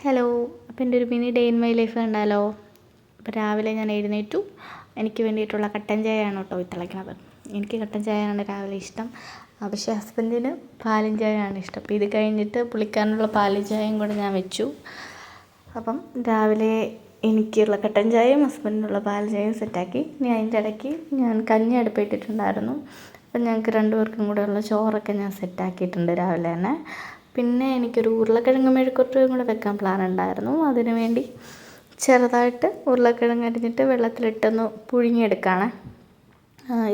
Hello. അപ്പോൾ എൻ്റെ ഒരു mini day in my life കണ്ടാലോ. അപ്പോൾ രാവിലെ ഞാൻ എഴുന്നേറ്റു. എനിക്ക് വേണ്ടിയിട്ടുള്ള കട്ടൻ ചായയാണ് കേട്ടോ തിളയ്ക്കുന്നത്. എനിക്ക് കട്ടൻ ചായയാണ് രാവിലെ ഇഷ്ടം. പക്ഷേ ഹസ്ബൻഡിന് പാലും ചായയാണ് ഇഷ്ടം. അപ്പോൾ ഇത് കഴിഞ്ഞിട്ട് പുള്ളിക്കാരനുള്ള പാലും ചായയും കൂടെ ഞാൻ വെച്ചു. അപ്പം രാവിലെ എനിക്കുള്ള കട്ടൻ ചായയും ഹസ്ബൻഡിനുള്ള പാൽ ചായയും സെറ്റാക്കി. ഇനി അതിൻ്റെ ഇടയ്ക്ക് ഞാൻ കഞ്ഞി അടുപ്പിട്ടിട്ടുണ്ടായിരുന്നു. അപ്പം ഞങ്ങൾക്ക് രണ്ടുപേർക്കും കൂടെ ഉള്ള ചോറൊക്കെ ഞാൻ സെറ്റാക്കിയിട്ടുണ്ട് രാവിലെ തന്നെ. പിന്നെ എനിക്കൊരു ഉരുളക്കിഴങ്ങ് മെഴുക്കുവരട്ടിയും കൂടെ വെക്കാൻ പ്ലാൻ ഉണ്ടായിരുന്നു. അതിനു വേണ്ടി ചെറുതായിട്ട് ഉരുളക്കിഴങ്ങ് അരിഞ്ഞിട്ട് വെള്ളത്തിലിട്ടൊന്ന് പുഴുങ്ങിയെടുക്കുകയാണ്.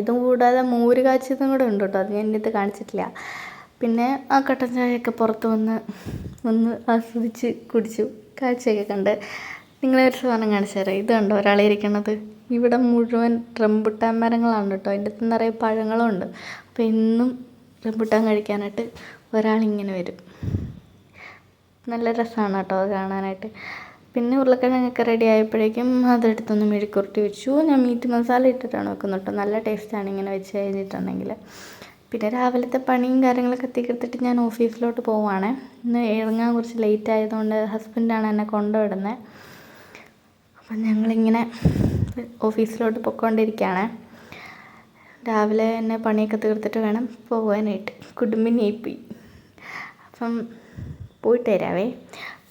ഇതും കൂടാതെ മോര് കാച്ചിയതും കൂടെ ഉണ്ട് കേട്ടോ. അത് ഞാൻ ഇതിനകത്ത് കാണിച്ചിട്ടില്ല. പിന്നെ ആ കട്ടൻ ചായയൊക്കെ പുറത്ത് ഒന്ന് ആസ്വദിച്ച് കുടിച്ചു. കാഴ്ചയൊക്കെ കണ്ട് നിങ്ങളെ ഒരു സാധനം കാണിച്ചു തരാം. ഇത് കണ്ടോ ഒരാളെ ഇരിക്കണത്. ഇവിടെ മുഴുവൻ റംബുട്ടാൻ മരങ്ങളാണ് കേട്ടോ. അതിൻ്റെ അകത്ത് നിറയെ പഴങ്ങളും ഉണ്ട്. അപ്പോൾ എന്നും റംബുട്ടാൻ കഴിക്കാനായിട്ട് ഒരാളിങ്ങനെ വരും. നല്ല രസമാണ് കേട്ടോ അത് കാണാനായിട്ട്. പിന്നെ ഉരുളക്കിഴങ്ങൊക്കെ റെഡി ആയപ്പോഴേക്കും അതെടുത്തൊന്ന് മെഴുക്കുവരട്ടി വെച്ചു. ഞാൻ മീറ്റ് മസാല ഇട്ടിട്ടാണ് വെക്കുന്നത് കേട്ടോ. നല്ല ടേസ്റ്റാണ് ഇങ്ങനെ വെച്ച് കഴിഞ്ഞിട്ടുണ്ടെങ്കിൽ. പിന്നെ രാവിലത്തെ പണിയും കാര്യങ്ങളൊക്കെ തീർത്തിട്ട് ഞാൻ ഓഫീസിലോട്ട് പോവുകയാണ്. ഇന്ന് ഇറങ്ങാൻ കുറച്ച് ലേറ്റ് ആയതുകൊണ്ട് ഹസ്ബൻഡാണ് എന്നെ കൊണ്ടുവിടുന്നത്. അപ്പം ഞങ്ങളിങ്ങനെ ഓഫീസിലോട്ട് പൊയ്ക്കൊണ്ടിരിക്കുകയാണ്. രാവിലെ തന്നെ പണിയൊക്കെ തീർത്തിട്ട് വേണം പോകാനായിട്ട്. കുടുംബിനിയായിപ്പോയി. അപ്പം പോയിട്ട് വരാവേ.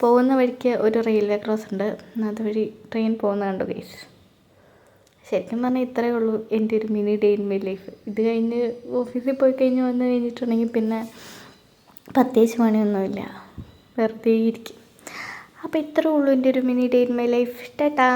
പോകുന്ന വഴിക്ക് ഒരു റെയിൽവേ ക്രോസ് ഉണ്ട്. അതുവഴി ട്രെയിൻ പോകുന്നത് കണ്ടു ഗൈസ്. ശരിക്കും പറഞ്ഞാൽ ഇത്രയേ ഉള്ളൂ എൻ്റെ ഒരു mini day in my life. ഇത് കഴിഞ്ഞ് ഓഫീസിൽ പോയി കഴിഞ്ഞ് വന്നു കഴിഞ്ഞിട്ടുണ്ടെങ്കിൽ പിന്നെ പ്രത്യേകിച്ച് പണിയൊന്നുമില്ല, വെറുതെ ഇരിക്കും. അപ്പോൾ ഇത്രയേ ഉള്ളൂ എൻ്റെ ഒരു mini day in my life. Tata.